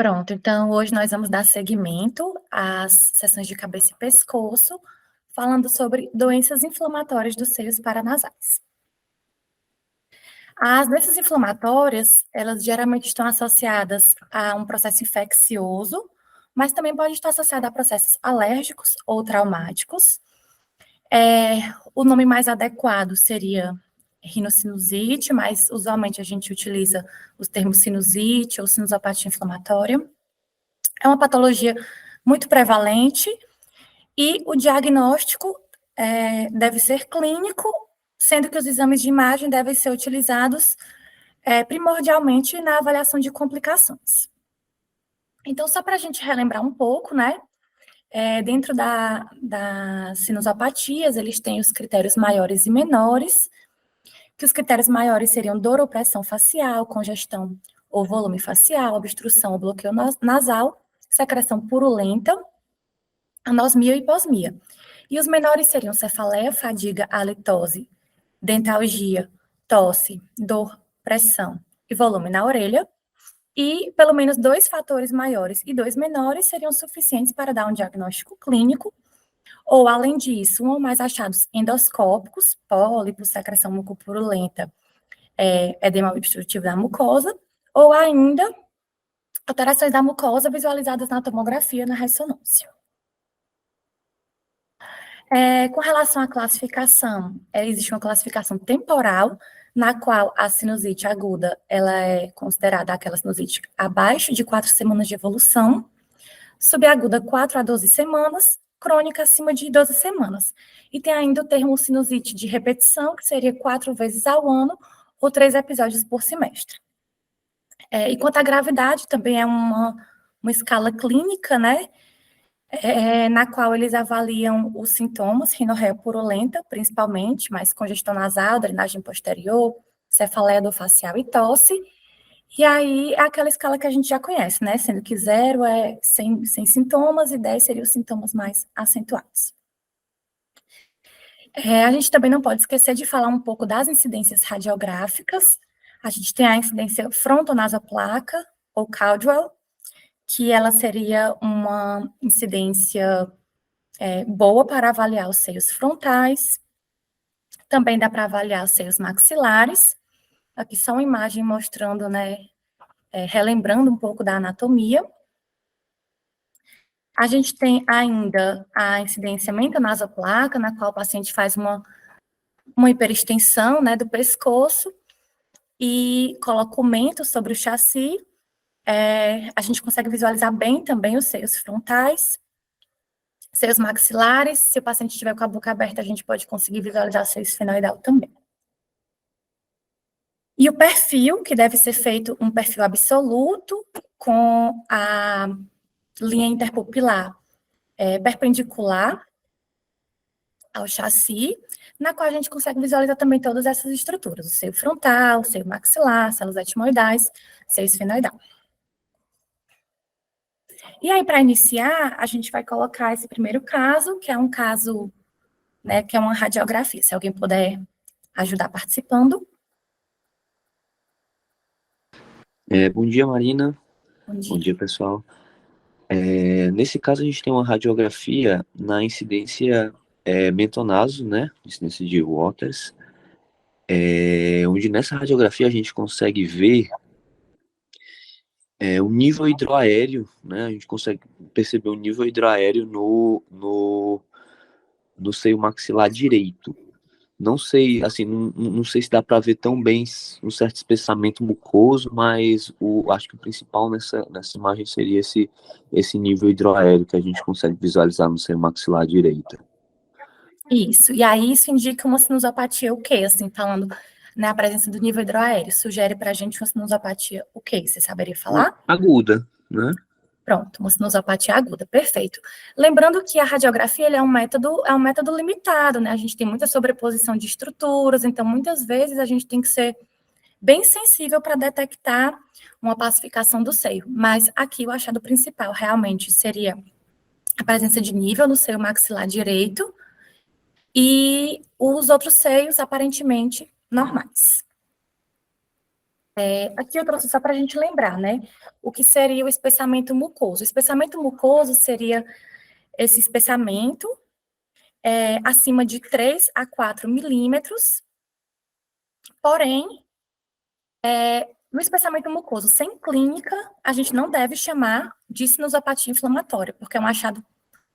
Pronto, então hoje nós vamos dar seguimento às sessões de cabeça e pescoço, falando sobre doenças inflamatórias dos seios paranasais. As doenças inflamatórias, elas geralmente estão associadas a um processo infeccioso, mas também pode estar associada a processos alérgicos ou traumáticos. O nome mais adequado seria rinocinusite, mas usualmente a gente utiliza os termos sinusite ou sinusopatia inflamatória. É uma patologia muito prevalente e o diagnóstico deve ser clínico, sendo que os exames de imagem devem ser utilizados primordialmente na avaliação de complicações. Então, só para a gente relembrar um pouco, né? Dentro das sinusopatias, eles têm os critérios maiores e menores, que os critérios maiores seriam dor ou pressão facial, congestão ou volume facial, obstrução ou bloqueio nasal, secreção purulenta, anosmia e hiposmia. E os menores seriam cefaleia, fadiga, halitose, dentalgia, tosse, dor, pressão e volume na orelha. E pelo menos 2 fatores maiores e 2 menores seriam suficientes para dar um diagnóstico clínico, ou além disso, um ou mais achados endoscópicos, pólipos, secreção mucopurulenta, edema obstrutivo da mucosa, ou ainda alterações da mucosa visualizadas na tomografia na ressonância. Com relação à classificação, existe uma classificação temporal, na qual a sinusite aguda, ela é considerada aquela sinusite abaixo de 4 semanas de evolução, subaguda 4 a 12 semanas, crônica acima de 12 semanas. E tem ainda o termo sinusite de repetição, que seria 4 vezes ao ano, ou 3 episódios por semestre. E quanto à gravidade, também é uma escala clínica, né? Na qual eles avaliam os sintomas, rinorreia purulenta, principalmente, mas congestão nasal, drenagem posterior, cefaleia endofascial e tosse. E aí é aquela escala que a gente já conhece, né? Sendo que 0 é sem sintomas e 10 seriam os sintomas mais acentuados. A gente também não pode esquecer de falar um pouco das incidências radiográficas. A gente tem a incidência frontonasoplaca, ou Caldwell, que ela seria uma incidência boa para avaliar os seios frontais. Também dá para avaliar os seios maxilares. Aqui só uma imagem mostrando, né, relembrando um pouco da anatomia. A gente tem ainda a incidência mentanasoplaca, na qual o paciente faz uma hiperextensão, né, do pescoço e coloca o mento sobre o chassi. A gente consegue visualizar bem também os seios frontais, seios maxilares. Se o paciente estiver com a boca aberta, a gente pode conseguir visualizar o seio esfenoidal também. E o perfil, que deve ser feito um perfil absoluto, com a linha interpupilar perpendicular ao chassi, na qual a gente consegue visualizar também todas essas estruturas, o seio frontal, o seio maxilar, células etimoidais, seio esfenoidal. E aí, para iniciar, a gente vai colocar esse primeiro caso, que é um caso, né, que é uma radiografia. Se alguém puder ajudar participando. Bom dia, Marina. Bom dia. Bom dia, pessoal. Nesse caso, a gente tem uma radiografia na incidência bentonaso, né? Incidência de Waters, onde nessa radiografia a gente consegue ver o nível hidroaéreo, né? A gente consegue perceber o nível hidroaéreo no seio maxilar direito. Não sei, assim, não sei se dá para ver tão bem um certo espessamento mucoso, mas acho que o principal nessa imagem seria esse nível hidroaéreo que a gente consegue visualizar no seio maxilar direito. Isso, e aí isso indica uma sinusopatia o quê? Assim, falando na presença do nível hidroaéreo, sugere para a gente uma sinusopatia o quê? Você saberia falar? Aguda, né? Pronto, uma sinusopatia aguda, perfeito. Lembrando que a radiografia ele é um método limitado, né? A gente tem muita sobreposição de estruturas, então muitas vezes a gente tem que ser bem sensível para detectar uma pacificação do seio. Mas aqui o achado principal realmente seria a presença de nível no seio maxilar direito e os outros seios aparentemente normais. Aqui eu trouxe só para a gente lembrar, né? O que seria o espessamento mucoso. O espessamento mucoso seria esse espessamento acima de 3 a 4 milímetros, porém, no espessamento mucoso sem clínica, a gente não deve chamar de sinusopatia inflamatória, porque é um achado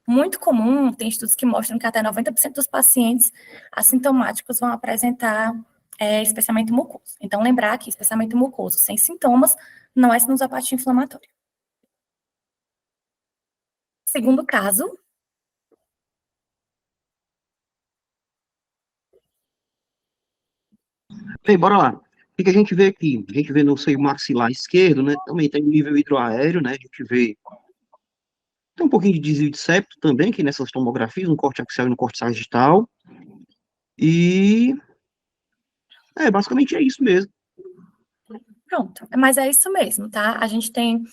muito comum, tem estudos que mostram que até 90% dos pacientes assintomáticos vão apresentar espessamento mucoso. Então, lembrar que espessamento mucoso sem sintomas não é sinusopatia inflamatória. Segundo caso. Bem, bora lá. O que a gente vê aqui? A gente vê no seio maxilar esquerdo, né? Também tem o nível hidroaéreo, né? A gente vê tem um pouquinho de desvio de septo também, que nessas tomografias, no corte axial e no corte sagital. E basicamente é isso mesmo. Pronto, mas é isso mesmo, tá? A gente tem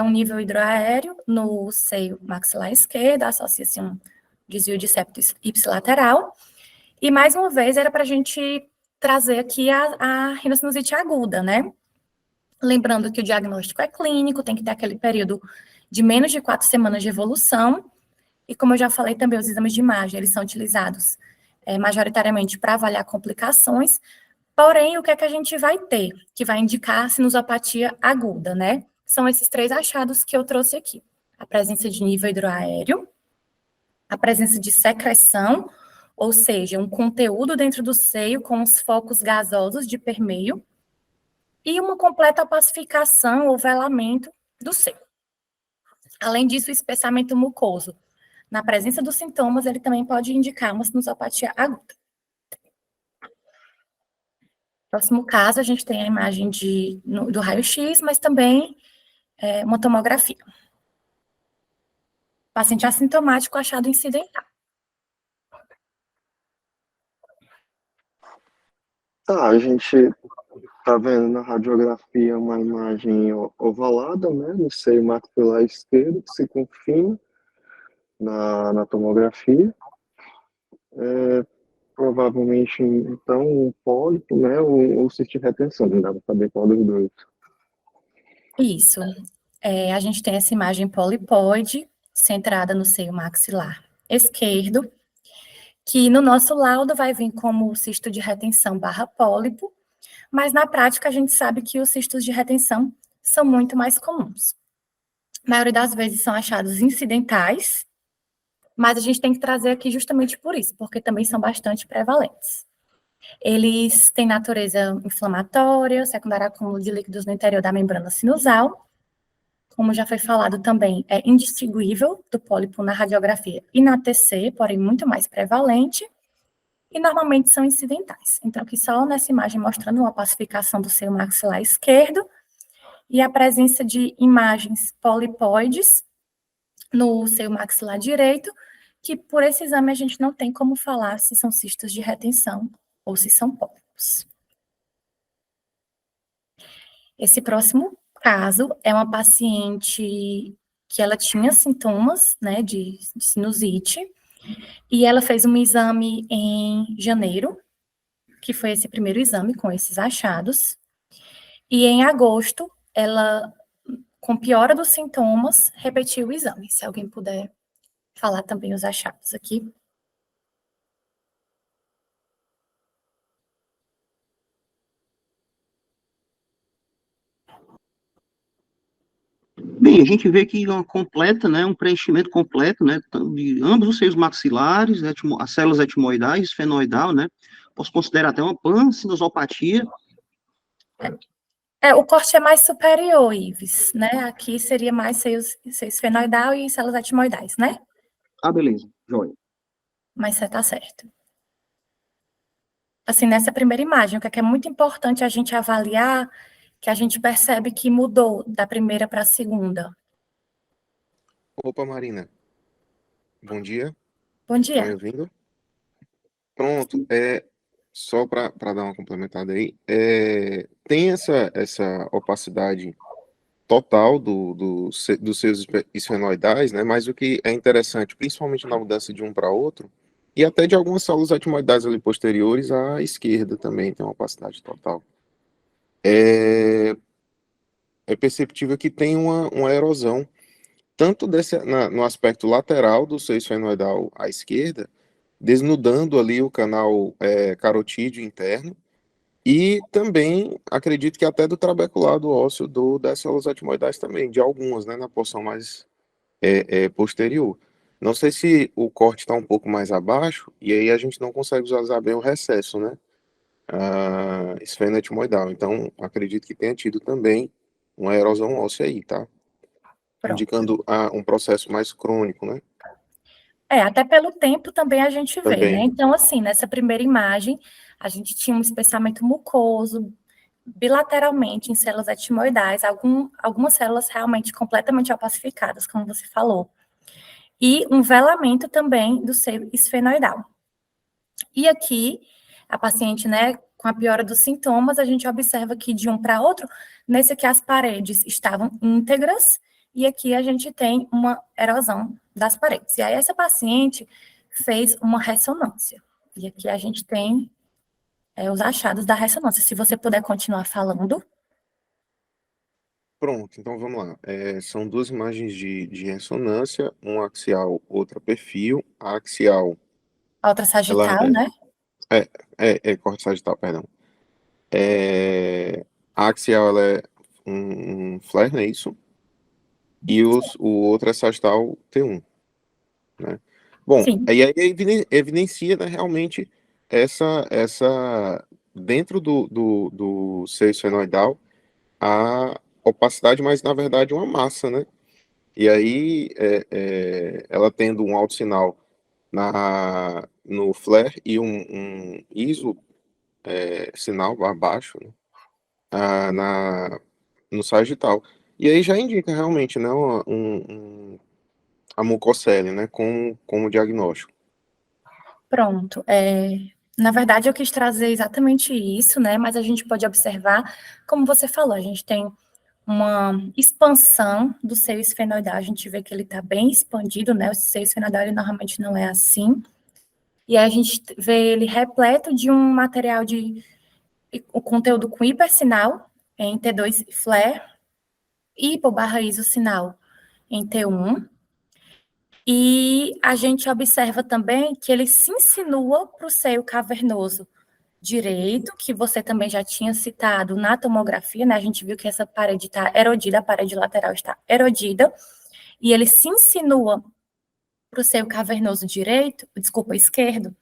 um nível hidroaéreo no seio maxilar esquerdo, associa-se um desvio de septo ipsilateral. E, mais uma vez, era para a gente trazer aqui a rinocinusite aguda, né? Lembrando que o diagnóstico é clínico, tem que ter aquele período de menos de 4 semanas de evolução. E, como eu já falei também, os exames de imagem, eles são utilizados majoritariamente para avaliar complicações. Porém, o que é que a gente vai ter? Que vai indicar sinusopatia aguda, né? São esses 3 achados que eu trouxe aqui. A presença de nível hidroaéreo, a presença de secreção, ou seja, um conteúdo dentro do seio com os focos gasosos de permeio, e uma completa opacificação ou velamento do seio. Além disso, o espessamento mucoso. Na presença dos sintomas, ele também pode indicar uma sinusopatia aguda. Próximo caso, a gente tem a imagem do raio-x, mas também uma tomografia. Paciente assintomático achado incidental. Tá, a gente tá vendo na radiografia uma imagem ovalada, né, no seio maxilar esquerdo, que se confirma na tomografia. Provavelmente, então, um pólipo, né, ou cisto de retenção, não dá para saber qual dos dois. Isso. A gente tem essa imagem polipoide, centrada no seio maxilar esquerdo, que no nosso laudo vai vir como cisto de retenção barra pólipo, mas na prática a gente sabe que os cistos de retenção são muito mais comuns. A maioria das vezes são achados incidentais, mas a gente tem que trazer aqui justamente por isso, porque também são bastante prevalentes. Eles têm natureza inflamatória, secundária a acúmulo de líquidos no interior da membrana sinusal. Como já foi falado também, é indistinguível do pólipo na radiografia e na TC, porém muito mais prevalente, e normalmente são incidentais. Então, aqui só nessa imagem mostrando uma opacificação do seio maxilar esquerdo e a presença de imagens polipoides no seio maxilar direito, que por esse exame a gente não tem como falar se são cistos de retenção ou se são pólipos. Esse próximo caso é uma paciente que ela tinha sintomas, né, de sinusite, e ela fez um exame em janeiro, que foi esse primeiro exame com esses achados, e em agosto, ela, com piora dos sintomas, repetiu o exame. Se alguém puder falar também os achados aqui. Bem, a gente vê aqui uma completa, né, um preenchimento completo, né, de ambos os seios maxilares, as células etimoidais, esfenoidal, né, posso considerar até uma pansinusopatia. O corte é mais superior, Ives, né, aqui seria mais seio esfenoidal e células etimoidais, né? Ah, beleza, joia. Mas você tá certo. Assim, nessa primeira imagem, o que é muito importante a gente avaliar, que a gente percebe que mudou da primeira para a segunda. Opa, Marina. Bom dia. Bom dia. Tá me ouvindo? Pronto. Só para dar uma complementada aí, tem essa opacidade total dos seios esfenoidais, né? Mas o que é interessante, principalmente na mudança de um para outro, e até de algumas células etimoidais ali posteriores à esquerda também tem uma opacidade total. é, é perceptível que tem uma erosão, tanto no aspecto lateral do seio esfenoidal à esquerda, desnudando ali o canal carotídeo interno, e também acredito que até do trabeculado ósseo das células etimoidais também, de algumas, né, na porção mais posterior. Não sei se o corte está um pouco mais abaixo, e aí a gente não consegue visualizar bem o recesso, né, esfenoetimoidal. Então, acredito que tenha tido também uma erosão óssea aí, tá? Pronto. Indicando um processo mais crônico, né? Até pelo tempo também a gente vê, Também. né? Então, assim, nessa primeira imagem, a gente tinha um espessamento mucoso, bilateralmente em células etimoidais, algumas células realmente completamente opacificadas, como você falou, e um velamento também do seio esfenoidal. E aqui, a paciente, né, com a piora dos sintomas, a gente observa que de um para outro, nesse aqui as paredes estavam íntegras, e aqui a gente tem uma erosão das paredes. E aí essa paciente fez uma ressonância. E aqui a gente tem os achados da ressonância. Se você puder continuar falando. Pronto, então vamos lá. São duas imagens de ressonância, uma axial, outra perfil. A axial, A outra ela sagital, né? corte sagital, perdão. A axial, ela é um flare, não é isso? E o outro é sagital T1, né? Bom, Sim. aí evidencia, né, realmente essa dentro do seio esfenoidal, a opacidade, mas na verdade uma massa, né? E aí ela tendo um alto sinal no flare e um iso sinal abaixo, né? No sagital. E aí já indica realmente, né, a mucocele, né, como diagnóstico. Pronto. Na verdade, eu quis trazer exatamente isso, né? Mas a gente pode observar, como você falou, a gente tem uma expansão do seio esfenoidal, a gente vê que ele está bem expandido, né? O seio esfenoidal, ele normalmente não é assim. E aí a gente vê ele repleto de um material o conteúdo com hipersinal em T2 flare, hipo/isosinal em T1. E a gente observa também que ele se insinua para o seio cavernoso direito, que você também já tinha citado na tomografia, né? A gente viu que essa parede está erodida, a parede lateral está erodida, e ele se insinua para o seio cavernoso esquerdo,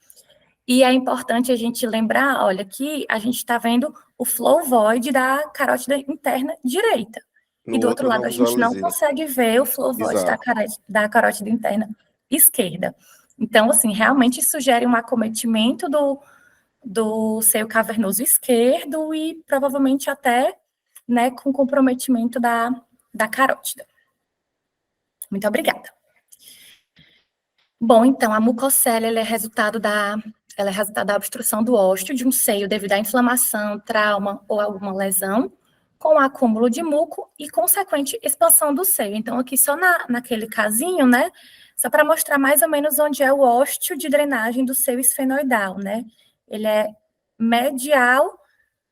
e é importante a gente lembrar, olha, que a gente está vendo o flow void da carótida interna direita. E No do outro outro lado, não a gente não visualizei. consegue ver o flow void Exato. da carótida interna esquerda. Então, assim, realmente sugere um acometimento do seio cavernoso esquerdo e provavelmente até, né, com comprometimento da carótida. Muito obrigada. Bom, então, a mucocele ela é resultado da obstrução do ósteo de um seio devido à inflamação, trauma ou alguma lesão, com acúmulo de muco e consequente expansão do seio. Então, aqui só naquele casinho, né, só para mostrar mais ou menos onde é o ósteo de drenagem do seio esfenoidal, né? Ele é medial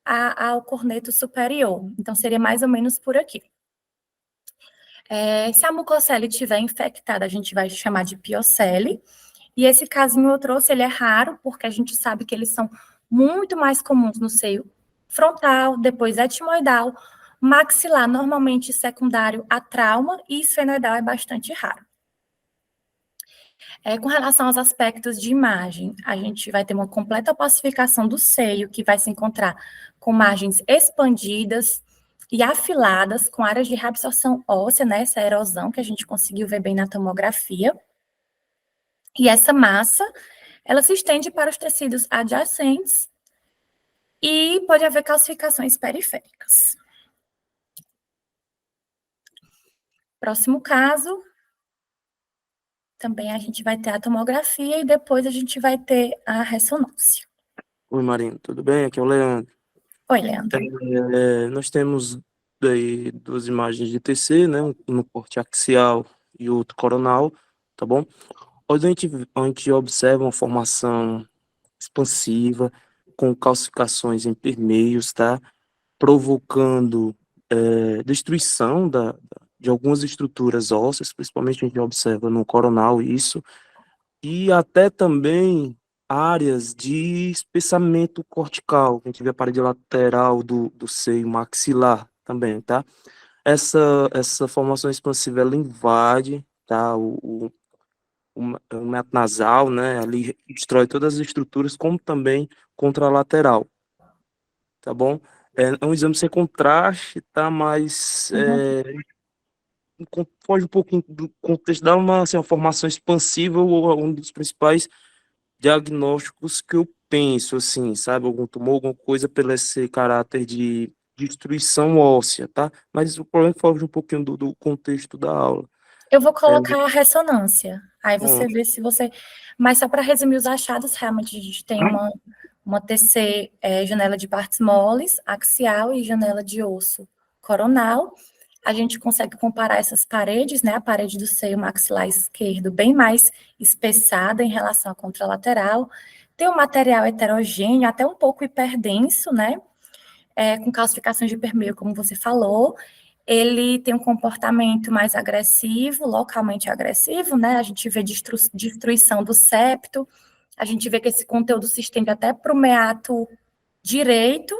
ao corneto superior. Então, seria mais ou menos por aqui. Se a mucocele estiver infectada, a gente vai chamar de piocele. E esse casinho eu trouxe, ele é raro, porque a gente sabe que eles são muito mais comuns no seio frontal, depois etimoidal, maxilar, normalmente secundário a trauma, e esfenoidal é bastante raro. Com relação aos aspectos de imagem, a gente vai ter uma completa opacificação do seio, que vai se encontrar com margens expandidas e afiladas, com áreas de reabsorção óssea, né, essa erosão que a gente conseguiu ver bem na tomografia. E essa massa, ela se estende para os tecidos adjacentes e pode haver calcificações periféricas. Próximo caso, também a gente vai ter a tomografia e depois a gente vai ter a ressonância. Oi, Marina, tudo bem? Aqui é o Leandro. Oi, Leandro. Nós temos daí duas imagens de TC, né? Um no corte axial e outro coronal, tá bom? Onde a gente observa uma formação expansiva, com calcificações em permeios, tá? provocando destruição de algumas estruturas ósseas, principalmente a gente observa no coronal isso, e até também áreas de espessamento cortical, a gente vê a parede lateral do seio maxilar também, tá? Essa formação expansiva, ela invade, tá? O meato nasal, né? Ali destrói todas as estruturas, como também contralateral, tá bom? É um exame sem contraste, tá? Mas foge um pouquinho do contexto, dá uma, assim, uma formação expansiva, ou um dos principais diagnósticos que eu penso, assim, sabe? Algum tumor, alguma coisa pelo esse caráter de destruição óssea, tá? Mas o problema é que foge um pouquinho do contexto da aula. Eu vou colocar a ressonância. Aí você Pronto. vê se você... Mas só para resumir os achados, realmente a gente tem uma TC, janela de partes moles, axial e janela de osso coronal. A gente consegue comparar essas paredes, né? A parede do seio maxilar esquerdo bem mais espessada em relação à contralateral. Tem um material heterogêneo, até um pouco hiperdenso, né? Com calcificações de permeio, como você falou. Ele tem um comportamento mais agressivo, localmente agressivo, né? A gente vê destruição do septo, a gente vê que esse conteúdo se estende até para o meato direito,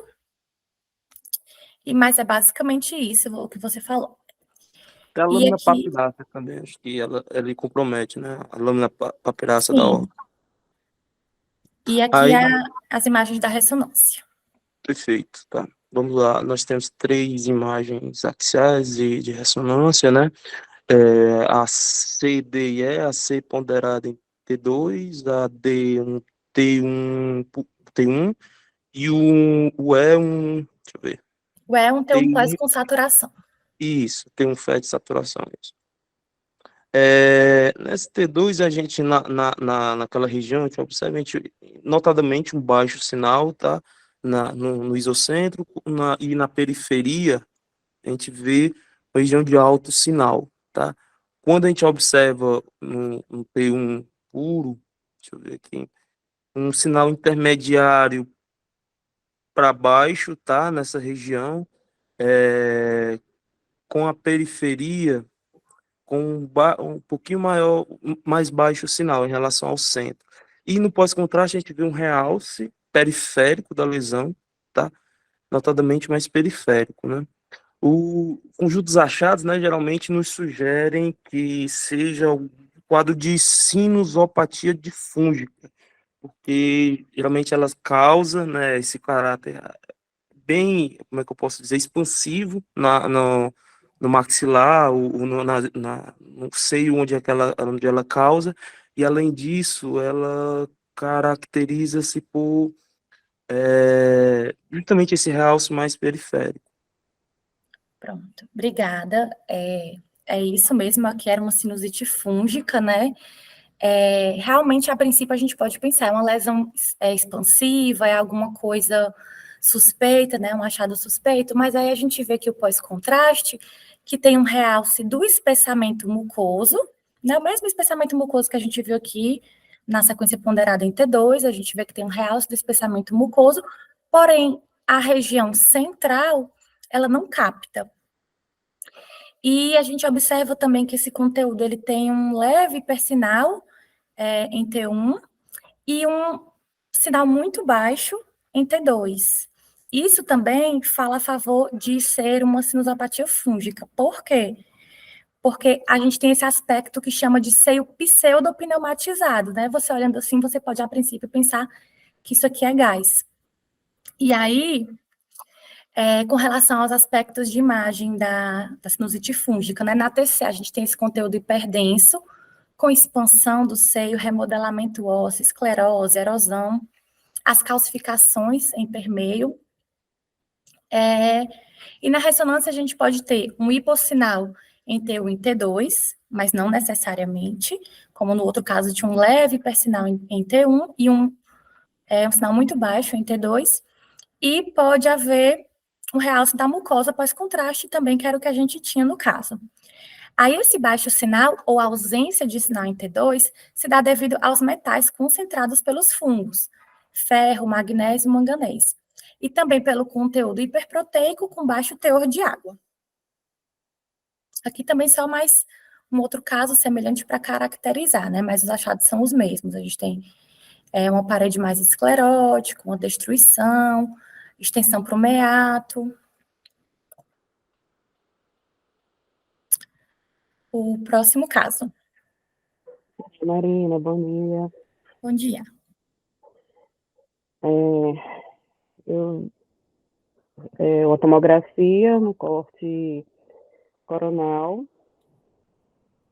mas é basicamente isso o que você falou. Tem a E lâmina aqui, papilácea também, acho que ela compromete, né? A lâmina papilácea da sim, horta. e aqui Aí, as imagens da ressonância. perfeito, tá. Vamos lá, nós temos 3 imagens axiais de ressonância, né? A C, D e E, a C ponderada em T2, a D T1, T1 e o E deixa eu ver, O é um T1, quase com saturação. isso, T1 FET de saturação, isso. Nesse T2, a gente, naquela região, a gente observa, notadamente, um baixo sinal, tá? No isocentro, e na periferia, a gente vê uma região de alto sinal, tá? Quando a gente observa no T1 puro, deixa eu ver aqui, um sinal intermediário para baixo, tá? Nessa região, com a periferia com um pouquinho maior, mais baixo sinal em relação ao centro. E no pós-contraste a gente vê um realce periférico da lesão, tá? Notadamente mais periférico, né? O conjunto dos achados, né, geralmente nos sugerem que seja um quadro de sinusopatia difúngica, porque geralmente elas causam, né, esse caráter bem, como é que eu posso dizer, expansivo no maxilar, ou no seio onde ela causa, e além disso, ela caracteriza-se por justamente esse realce mais periférico. Pronto, obrigada. É isso mesmo, aqui era uma sinusite fúngica, né? Realmente, a princípio, a gente pode pensar, é uma lesão expansiva, é alguma coisa suspeita, né? Um achado suspeito, mas aí a gente vê que o pós-contraste, que tem um realce do espessamento mucoso, né? O mesmo espessamento mucoso que a gente viu aqui na sequência ponderada em T2, a gente vê que tem um realce do espessamento mucoso, porém, a região central, ela não capta. E a gente observa também que esse conteúdo ele tem um leve hipersinal em T1 e um sinal muito baixo em T2. Isso também fala a favor de ser uma sinusopatia fúngica. Por quê? Porque a gente tem esse aspecto que chama de seio pseudopneumatizado, né? Você olhando assim, você pode, a princípio, pensar que isso aqui é gás. E aí, com relação aos aspectos de imagem da sinusite fúngica, né? Na TC, a gente tem esse conteúdo hiperdenso, com expansão do seio, remodelamento ósseo, esclerose, erosão, as calcificações em permeio. E na ressonância, a gente pode ter um hipossinal em T1 e T2, mas não necessariamente, como no outro caso, de um leve hipersinal em T1 e um sinal muito baixo em T2, e pode haver um realce da mucosa pós-contraste também, que era o que a gente tinha no caso. Aí esse baixo sinal, ou ausência de sinal em T2, se dá devido aos metais concentrados pelos fungos, ferro, magnésio e manganês. e também pelo conteúdo hiperproteico com baixo teor de água. Aqui também só mais um outro caso semelhante para caracterizar, né? Mas os achados são os mesmos. A gente tem uma parede mais esclerótica, uma destruição, extensão para o meato. O próximo caso. Marina, bom dia. Bom dia. Uma tomografia no corte coronal.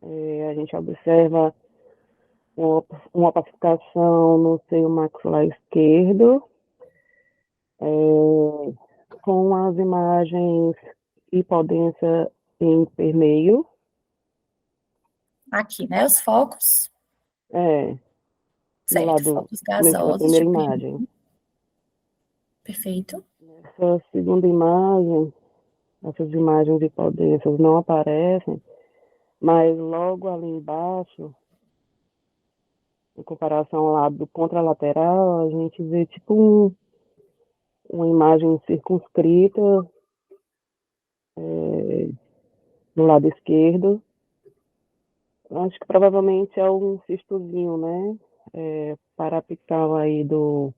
A gente observa uma opacificação no seio maxilar esquerdo, com as imagens hipodência em permeio. Aqui, né, os focos. Certo, focos gasosos. Nessa primeira imagem. Perfeito. Nessa segunda imagem, essas imagens hipodências não aparecem, mas logo ali embaixo, em comparação ao lado contralateral, a gente vê tipo uma imagem circunscrita no lado esquerdo. Acho que provavelmente é um cistozinho, né? Parapical aí do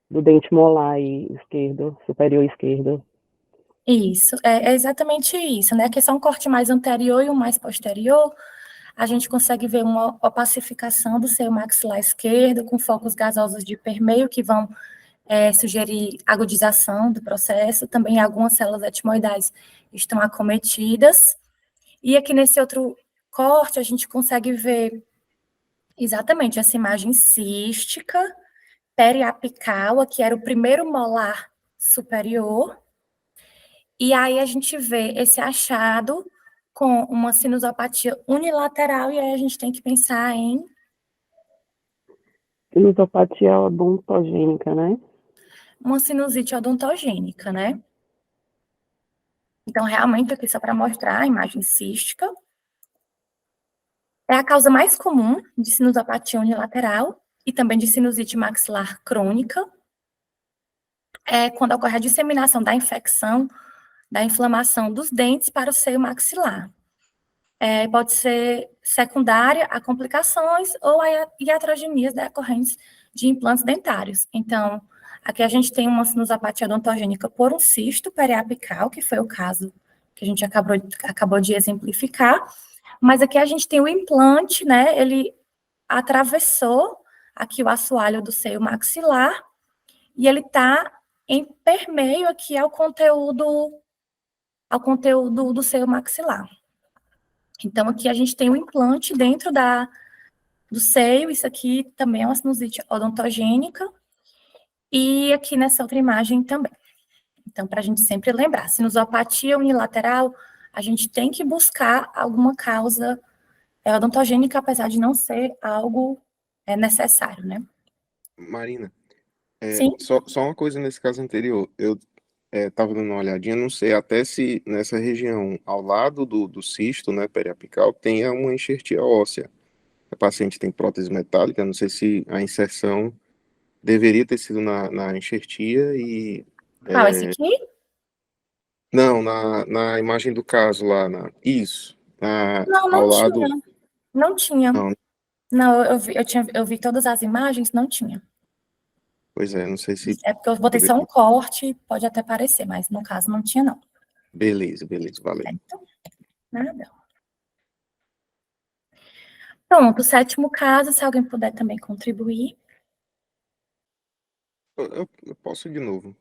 dente molar aí esquerdo, superior esquerdo. Isso, é exatamente isso, né? Que é só um corte mais anterior e um mais posterior. A gente consegue ver uma opacificação do seio maxilar esquerdo, com focos gasosos de permeio, que vão sugerir agudização do processo. Também algumas células etimoidais estão acometidas. E aqui nesse outro corte, a gente consegue ver exatamente essa imagem cística, periapical, aqui era o primeiro molar superior. E aí a gente vê esse achado com uma sinusopatia unilateral, e aí a gente tem que pensar em... Sinusopatia odontogênica, né? Uma sinusite odontogênica, né? Então, realmente, aqui só para mostrar a imagem cística. É a causa mais comum de sinusopatia unilateral e também de sinusite maxilar crônica. É quando ocorre a disseminação da infecção, da inflamação dos dentes para o seio maxilar. Pode ser secundária a complicações ou a iatrogenias decorrentes de implantes dentários. Então, aqui a gente tem uma sinusopatia odontogênica por um cisto periapical, que foi o caso que a gente acabou de exemplificar, mas aqui a gente tem o implante, né, ele atravessou aqui o assoalho do seio maxilar e ele está em permeio aqui ao conteúdo do seio maxilar. Então, aqui a gente tem um implante dentro do seio, isso aqui também é uma sinusite odontogênica, e aqui nessa outra imagem também. Então, para a gente sempre lembrar, sinusopatia unilateral, a gente tem que buscar alguma causa odontogênica, apesar de não ser algo necessário, né? Marina, Sim. só uma coisa nesse caso anterior, eu estava dando uma olhadinha, não sei até se nessa região ao lado do cisto, né, periapical, tenha uma enxertia óssea. A paciente tem prótese metálica, não sei se a inserção deveria ter sido na enxertia e... Qual, esse aqui? Não, na imagem do caso lá, isso, Não ao tinha. lado... Não tinha. Não. Não, eu vi todas as imagens, não tinha. Pois é, não sei se... É porque eu botei só um corte, pode até parecer, mas no caso não tinha, não. Beleza, valeu. Certo? Nada. Pronto, o sétimo caso, se alguém puder também contribuir. Eu posso ir de novo.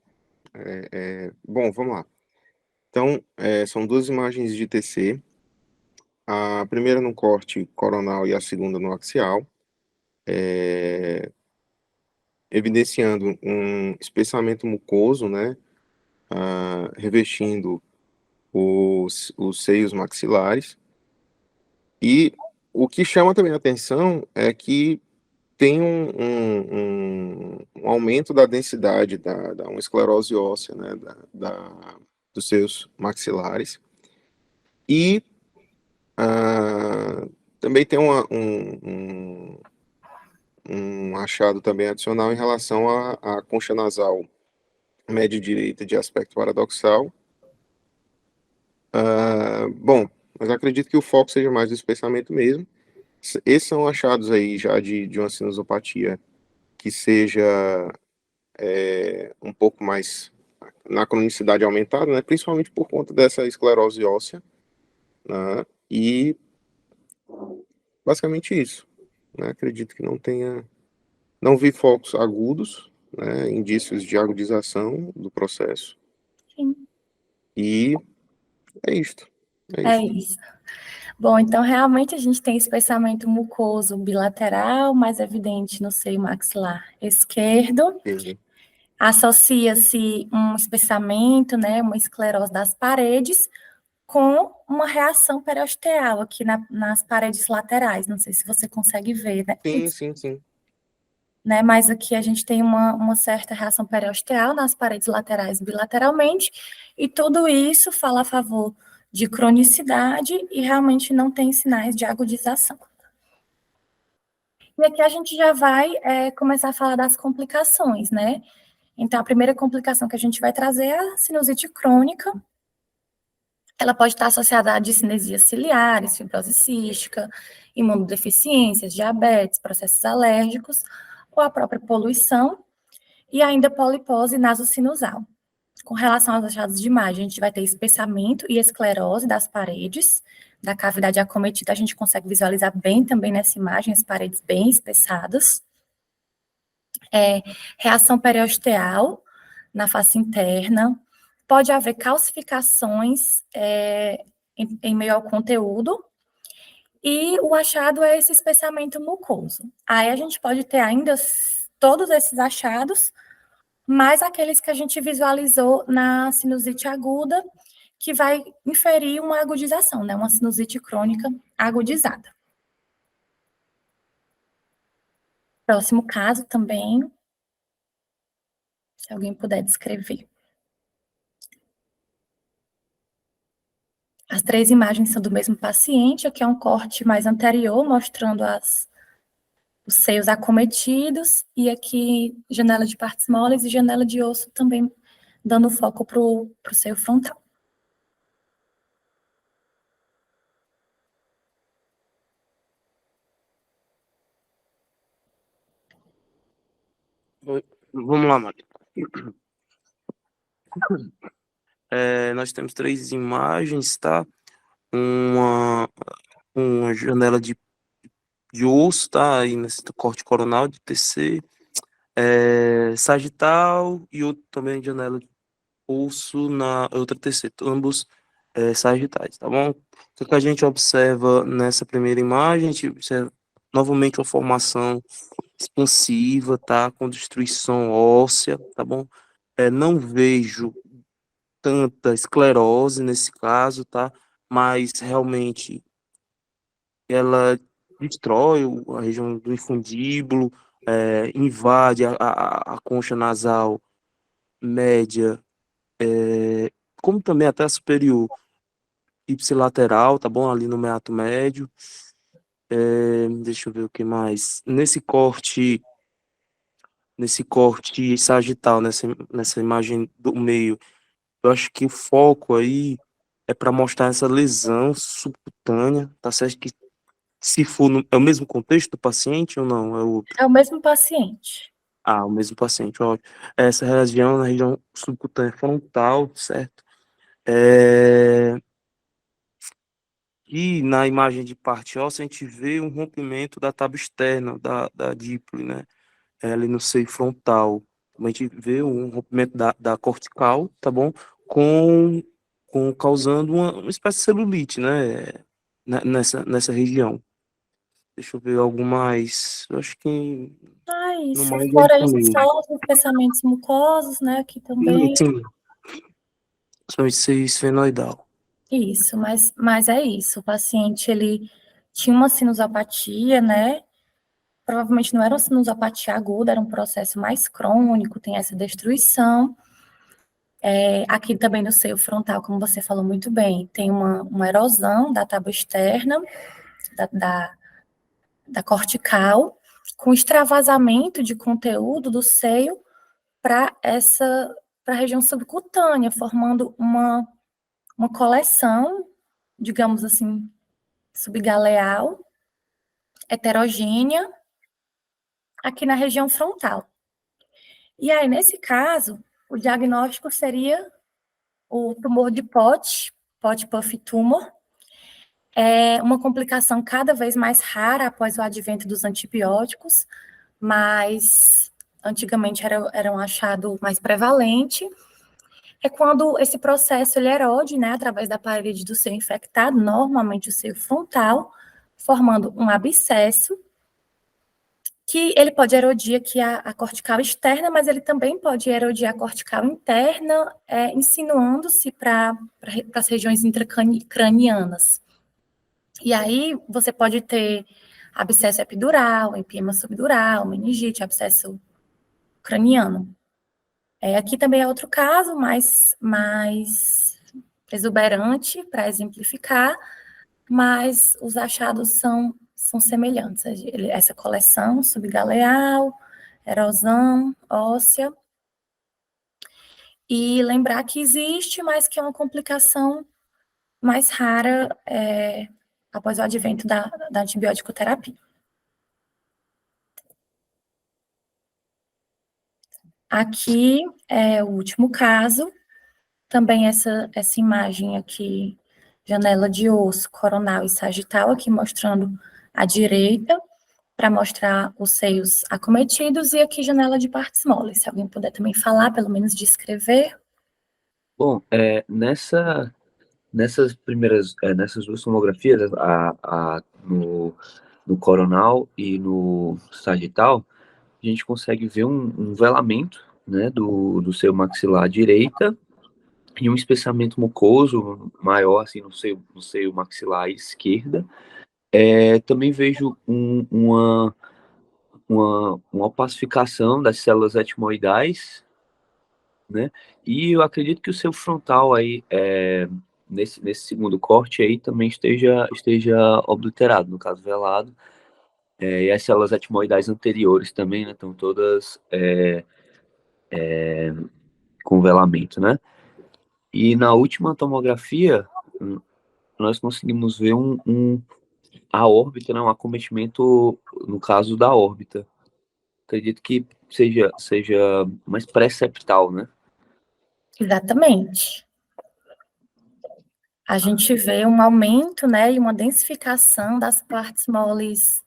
Bom, vamos lá. Então, são duas imagens de TC. A primeira no corte coronal e a segunda no axial, evidenciando um espessamento mucoso, né, revestindo os seios maxilares. E o que chama também a atenção é que tem um aumento da densidade da uma esclerose óssea, né, dos seus maxilares. E também tem um achado também adicional em relação à concha nasal média direita de aspecto paradoxal. Bom, mas acredito que o foco seja mais do espessamento mesmo. Esses são achados aí já de uma sinusopatia que seja um pouco mais na cronicidade aumentada, né? Principalmente por conta dessa esclerose óssea, né? E basicamente isso, né? Acredito que não vi focos agudos, né? Indícios de agudização do processo. Sim. E é isto. É isso. Bom, então realmente a gente tem espessamento mucoso bilateral, mais evidente no seio maxilar esquerdo. Uhum. Associa-se um espessamento, né, uma esclerose das paredes, com uma reação periosteal aqui nas paredes laterais. Não sei se você consegue ver, né? Sim. Né, mas aqui a gente tem uma certa reação periosteal nas paredes laterais bilateralmente, e tudo isso fala a favor de cronicidade e realmente não tem sinais de agudização. E aqui a gente já vai começar a falar das complicações, né? Então, a primeira complicação que a gente vai trazer é a sinusite crônica. Ela pode estar associada a discinesias ciliares, fibrose cística, imunodeficiências, diabetes, processos alérgicos, ou a própria poluição, e ainda polipose nasosinusal. Com relação aos achados de imagem, a gente vai ter espessamento e esclerose das paredes da cavidade acometida. A gente consegue visualizar bem também nessa imagem as paredes bem espessadas. Reação periosteal na face interna. Pode haver calcificações em meio ao conteúdo. E o achado é esse espessamento mucoso. Aí a gente pode ter ainda todos esses achados, mais aqueles que a gente visualizou na sinusite aguda, que vai inferir uma agudização, né? Uma sinusite crônica agudizada. Próximo caso também, se alguém puder descrever. As 3 imagens são do mesmo paciente, aqui é um corte mais anterior, mostrando os seios acometidos, e aqui janela de partes moles e janela de osso também dando foco para o seio frontal. Vamos lá, Maria. Nós temos 3 imagens, tá? Uma janela de osso, tá? Aí nesse corte coronal de TC, sagital, e outro também janela de osso na outra TC, ambos sagitais, tá bom? O que a gente observa nessa primeira imagem? A gente observa novamente uma formação expansiva, tá? Com destruição óssea, tá bom? Não vejo tanta esclerose nesse caso, tá? Mas realmente ela destrói a região do infundíbulo, invade a concha nasal média, como também até a superior ipsilateral, tá bom? Ali no meato médio. Deixa eu ver o que mais. Nesse corte sagital, nessa imagem do meio, eu acho que o foco aí é para mostrar essa lesão subcutânea, tá certo? Que se for é o mesmo contexto do paciente ou não? É outro? É o mesmo paciente. O mesmo paciente, ótimo. Essa região, na região subcutânea frontal, certo? E na imagem de parte óssea, a gente vê um rompimento da tábua externa, da dípole, né? Ali no seio frontal. A gente vê um rompimento da cortical, tá bom? Causando uma espécie de celulite, né? Nessa região. Deixa eu ver algo mais. Eu acho que no Isso. mais é Fora isso isso, mesmo. só os espessamentos mucosos, né? Aqui também. Sim. Principalmente seio esfenoidal. Isso, mas é isso. O paciente, ele tinha uma sinusopatia, né? Provavelmente não era uma sinusopatia aguda, era um processo mais crônico, tem essa destruição. Aqui também no seio frontal, como você falou muito bem, tem uma erosão da tábua externa, da cortical, com extravasamento de conteúdo do seio para para a região subcutânea, formando uma coleção, digamos assim, subgaleal, heterogênea, aqui na região frontal. E aí, nesse caso, o diagnóstico seria o tumor de Pote Puff Tumor, é uma complicação cada vez mais rara após o advento dos antibióticos, mas antigamente era um achado mais prevalente. É quando esse processo ele erode, né, através da parede do seio infectado, normalmente o seio frontal, formando um abscesso, que ele pode erodir aqui a cortical externa, mas ele também pode erodir a cortical interna, insinuando-se para as regiões intracranianas. E aí você pode ter abscesso epidural, empiema subdural, meningite, abscesso craniano. Aqui também é outro caso, mais exuberante para exemplificar, mas os achados são semelhantes. Essa coleção subgaleal, erosão óssea, e lembrar que existe, mas que é uma complicação mais rara após o advento da antibiótico terapia. Aqui é o último caso, também essa imagem aqui, janela de osso coronal e sagital, aqui mostrando à direita, para mostrar os seios acometidos, e aqui janela de partes moles. Se alguém puder também falar, pelo menos descrever. Bom, nessas duas tomografias, no coronal e no sagital, a gente consegue ver um velamento, né, do seio maxilar à direita e um espessamento mucoso maior, assim, no seio maxilar à esquerda. Também vejo uma opacificação das células etimoidais, né, e eu acredito que o seio frontal aí, nesse segundo corte aí, também esteja obliterado, no caso velado, e as células etimoidais anteriores também, né, estão todas com velamento, né. E na última tomografia, nós conseguimos ver a órbita, né, um acometimento, no caso da órbita. Acredito que seja mais pré-septal, né? Exatamente. A gente vê um aumento, né, e uma densificação das partes moles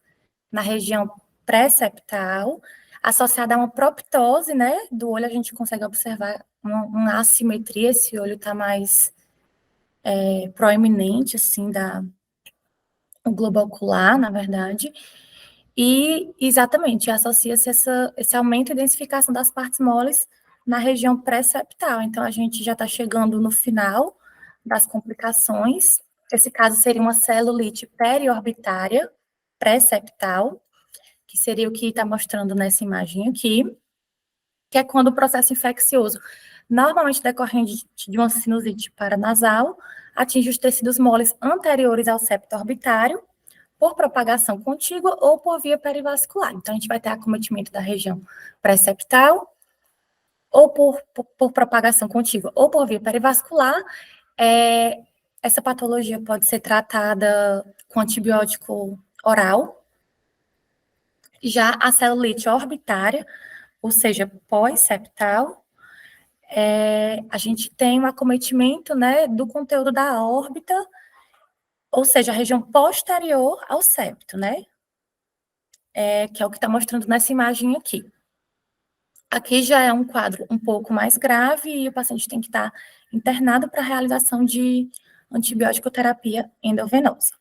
na região pré-septal, associada a uma proptose, né, do olho. A gente consegue observar uma assimetria, esse olho está mais proeminente, assim, o globo ocular, na verdade, e exatamente associa-se esse aumento e densificação das partes moles na região pré-septal. Então, a gente já está chegando no final das complicações. Esse caso seria uma celulite periorbitária pré-septal, que seria o que está mostrando nessa imagem aqui, que é quando o processo infeccioso, normalmente decorrente de uma sinusite paranasal, atinge os tecidos moles anteriores ao septo orbitário, por propagação contígua ou por via perivascular. Então, a gente vai ter acometimento da região pré-septal, ou por propagação contígua, ou por via perivascular. Essa patologia pode ser tratada com antibiótico oral. Já a celulite orbitária, ou seja, pós-septal, a gente tem um acometimento, né, do conteúdo da órbita, ou seja, a região posterior ao septo, né, que é o que está mostrando nessa imagem aqui. Aqui já é um quadro um pouco mais grave e o paciente tem que estar internado para a realização de antibiótico terapia endovenosa.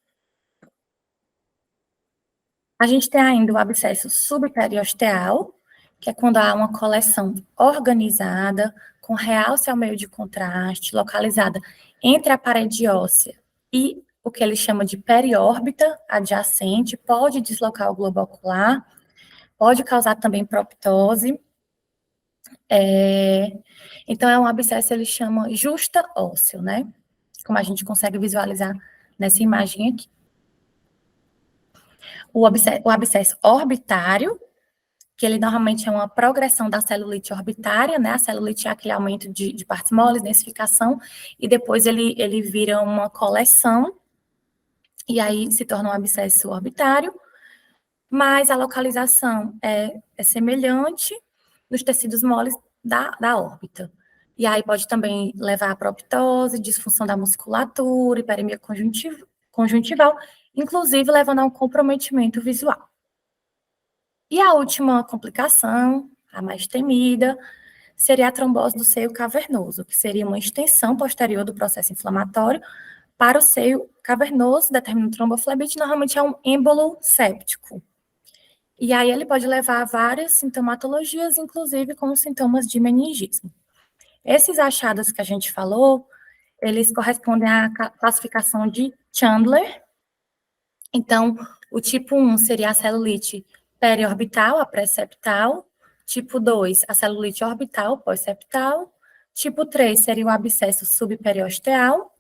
A gente tem ainda o abscesso subperiosteal, que é quando há uma coleção organizada, com realce ao meio de contraste, localizada entre a parede óssea e o que ele chama de periórbita adjacente, pode deslocar o globo ocular, pode causar também proptose. Então, é um abscesso, ele chama justa ósseo, né? Como a gente consegue visualizar nessa imagem aqui. O abscesso orbitário que ele normalmente é uma progressão da celulite orbitária, né? A celulite é aquele aumento de partes moles, densificação, e depois ele vira uma coleção, e aí se torna um abscesso orbitário, mas a localização é semelhante nos tecidos moles da órbita. E aí pode também levar a proptose, disfunção da musculatura, hiperemia conjuntival, inclusive levando a um comprometimento visual. E a última complicação, a mais temida, seria a trombose do seio cavernoso, que seria uma extensão posterior do processo inflamatório para o seio cavernoso, determinando tromboflebite, normalmente é um êmbolo séptico. E aí ele pode levar a várias sintomatologias, inclusive com sintomas de meningismo. Esses achados que a gente falou, eles correspondem à classificação de Chandler. Então, o tipo 1 seria a celulite periorbital, a pré-septal. Tipo 2, a celulite orbital, pós-septal. Tipo 3 seria o abscesso subperiosteal.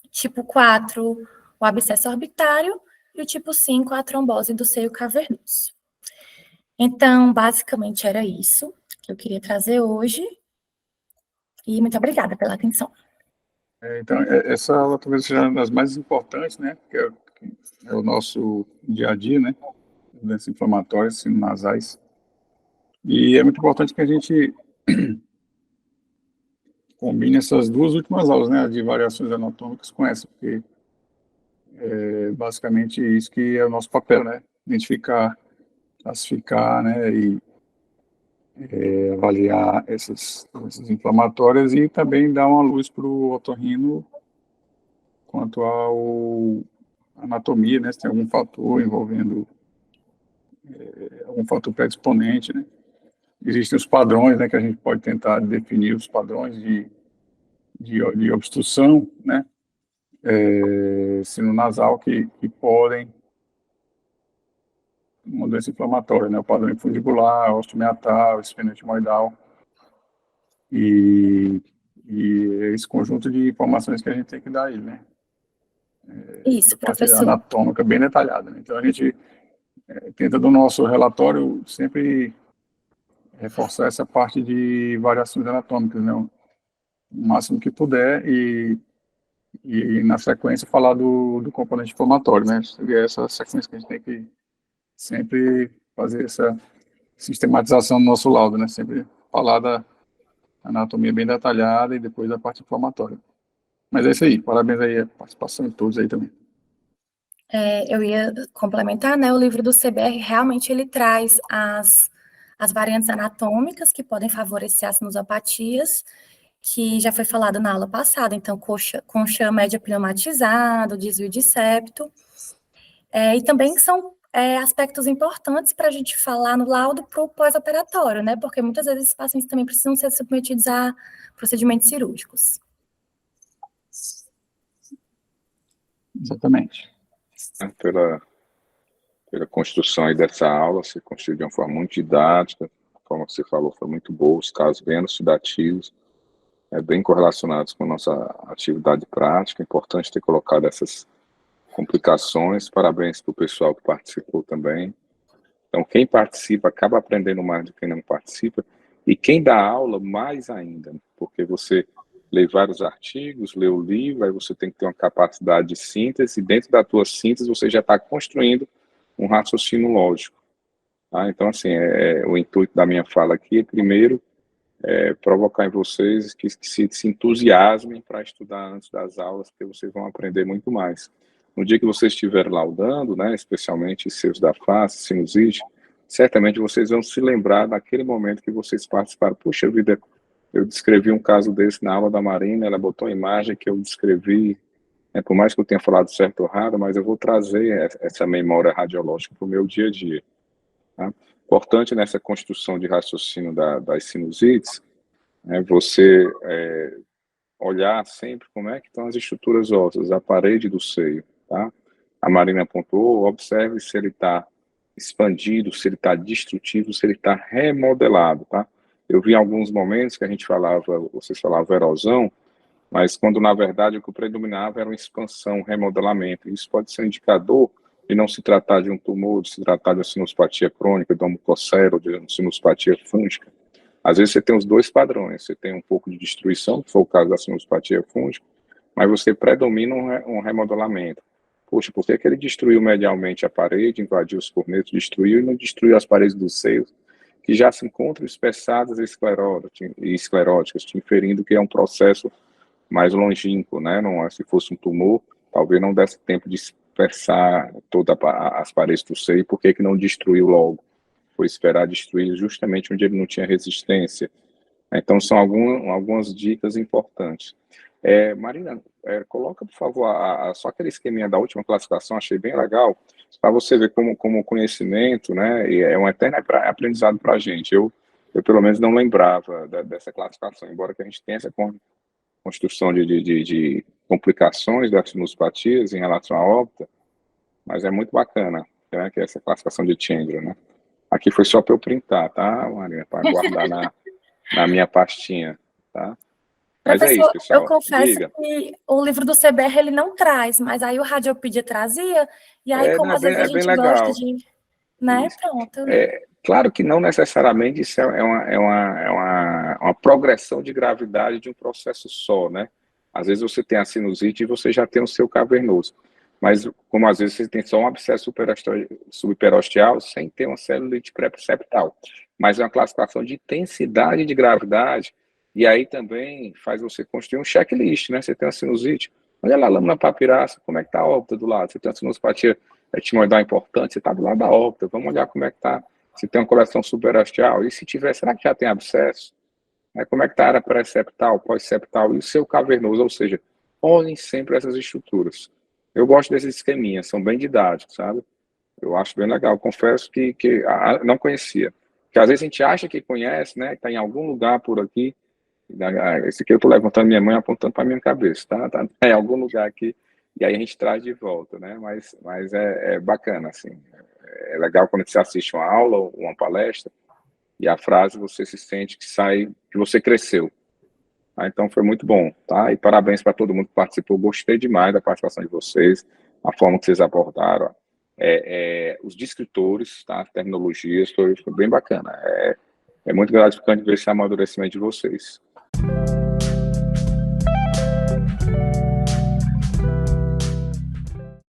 Tipo 4, o abscesso orbitário. E o tipo 5, a trombose do seio cavernoso. Então, basicamente, era isso que eu queria trazer hoje. E muito obrigada pela atenção. Então, essa aula talvez seja uma das mais importantes, né? Que é o nosso dia a dia, né? Doenças inflamatórias, sinonasais. E é muito importante que a gente combine essas duas últimas aulas, né? De variações anatômicas com essa, porque é basicamente isso que é o nosso papel, né? Identificar, classificar, né? E avaliar essas inflamatórias e também dar uma luz para o otorrino quanto ao anatomia, né, se tem algum fator envolvendo algum fator predisponente, né. Existem os padrões, né, que a gente pode tentar definir os padrões de obstrução, né, sinonasal que podem uma doença inflamatória, né, o padrão fundibular, osteomiatal, esfenoetimoidal, e esse conjunto de informações que a gente tem que dar aí, né. Isso, Parte professor. anatômica bem detalhada, né? Então a gente tenta do nosso relatório sempre reforçar essa parte de variações anatômicas, né? O máximo que puder e na sequência falar do componente inflamatório, né? Seria essa sequência que a gente tem que sempre fazer essa sistematização do nosso laudo, né? Sempre falar da anatomia bem detalhada e depois da parte inflamatória. Mas é isso aí, parabéns aí a participação de todos aí também. Eu ia complementar, né? O livro do CBR realmente ele traz as variantes anatômicas que podem favorecer as sinusopatias, que já foi falado na aula passada. Então, concha média pneumatizado, desvio de septo. E também são aspectos importantes para a gente falar no laudo para o pós-operatório, né? Porque muitas vezes esses pacientes também precisam ser submetidos a procedimentos cirúrgicos. Exatamente. Pela construção aí dessa aula, você construiu de uma forma muito didática, a forma que você falou foi muito boa, os casos bem elucidativos, bem correlacionados com a nossa atividade prática, é importante ter colocado essas complicações, parabéns para o pessoal que participou também. Então, quem participa acaba aprendendo mais do que quem não participa, e quem dá aula, mais ainda, porque você lê vários artigos, lê o livro, aí você tem que ter uma capacidade de síntese, e dentro da tua síntese você já está construindo um raciocínio lógico. Tá? Então, assim, o intuito da minha fala aqui é, primeiro, provocar em vocês que se entusiasmem para estudar antes das aulas, porque vocês vão aprender muito mais. No dia que vocês estiverem laudando, né, especialmente seus da face, sinusite, certamente vocês vão se lembrar daquele momento que vocês participaram. Puxa vida, eu descrevi um caso desse na aula da Marina, ela botou a imagem que eu descrevi, por mais que eu tenha falado certo ou errado, mas eu vou trazer essa memória radiológica para o meu dia a dia. Tá? Importante nessa construção de raciocínio das sinusites, você olhar sempre como é que estão as estruturas ósseas, a parede do seio. Tá? A Marina apontou, observe se ele está expandido, se ele está destrutivo, se ele está remodelado. Tá? Eu vi em alguns momentos que a gente falava, vocês falavam erosão, mas quando na verdade o que predominava era uma expansão, um remodelamento. Isso pode ser um indicador de não se tratar de um tumor, de se tratar de uma sinuspatia crônica, de uma mucocele, de uma sinuspatia fúngica. Às vezes você tem os dois padrões, você tem um pouco de destruição, que foi o caso da sinuspatia fúngica, mas você predomina um remodelamento. Poxa, por que ele destruiu medialmente a parede, invadiu os cornetos, destruiu e não destruiu as paredes dos seios, que já se encontram espessadas e escleróticas, te inferindo que é um processo mais longínquo, né? Não, se fosse um tumor, talvez não desse tempo de dispersar todas as paredes do seio, por que não destruiu logo? Foi esperar destruir justamente onde ele não tinha resistência. Então, são algumas dicas importantes. Marina, coloca, por favor, só aquele esqueminha da última classificação, achei bem legal, para você ver como conhecimento, né, é um eterno aprendizado para a gente. Eu, pelo menos, não lembrava dessa classificação, embora que a gente tenha essa construção de complicações das sinuspatias em relação à órbita, mas é muito bacana, né, que é essa classificação de Chandra, né. Aqui foi só para eu printar, tá, Marina? Para guardar na minha pastinha, tá? Mas é isso, Professor, pessoal. eu confesso Diga. que o livro do CBR ele não traz, mas aí o Radiopedia trazia, e aí como Não, às vezes a bem gente gosta legal. de, né, Isso. pronto, eu li. Claro que não necessariamente isso é uma progressão de gravidade de um processo só, né? Às vezes você tem a sinusite e você já tem o seu cavernoso. Mas, como às vezes você tem só um abscesso subperosteal sem ter uma celulite pré-septal. Mas é uma classificação de intensidade de gravidade, e aí também faz você construir um checklist, né? Você tem uma sinusite, olha lá a lâmina papiraça, como é que está a órbita do lado? Você tem uma sinuspatia etimoidal importante, você está do lado da órbita, vamos olhar como é que está. Se tem uma coleção superosteal, e se tiver, será que já tem abscesso? Como é que está a área pré-septal, pós-septal e o seu cavernoso? Ou seja, olhem sempre essas estruturas. Eu gosto desses esqueminhas, são bem didáticos, sabe? Eu acho bem legal. Confesso que não conhecia. Porque às vezes a gente acha que conhece, né? Está em algum lugar por aqui. Esse aqui eu estou levantando minha mãe apontando para minha cabeça, tá? Em algum lugar aqui. E aí a gente traz de volta, né? Mas é bacana, assim. É legal quando você assiste uma aula ou uma palestra e a frase você se sente que sai, que você cresceu. Então foi muito bom, tá? E parabéns para todo mundo que participou. Gostei demais da participação de vocês, a forma que vocês abordaram, os descritores, tá? As terminologias, foi bem bacana. É muito gratificante ver esse amadurecimento de vocês.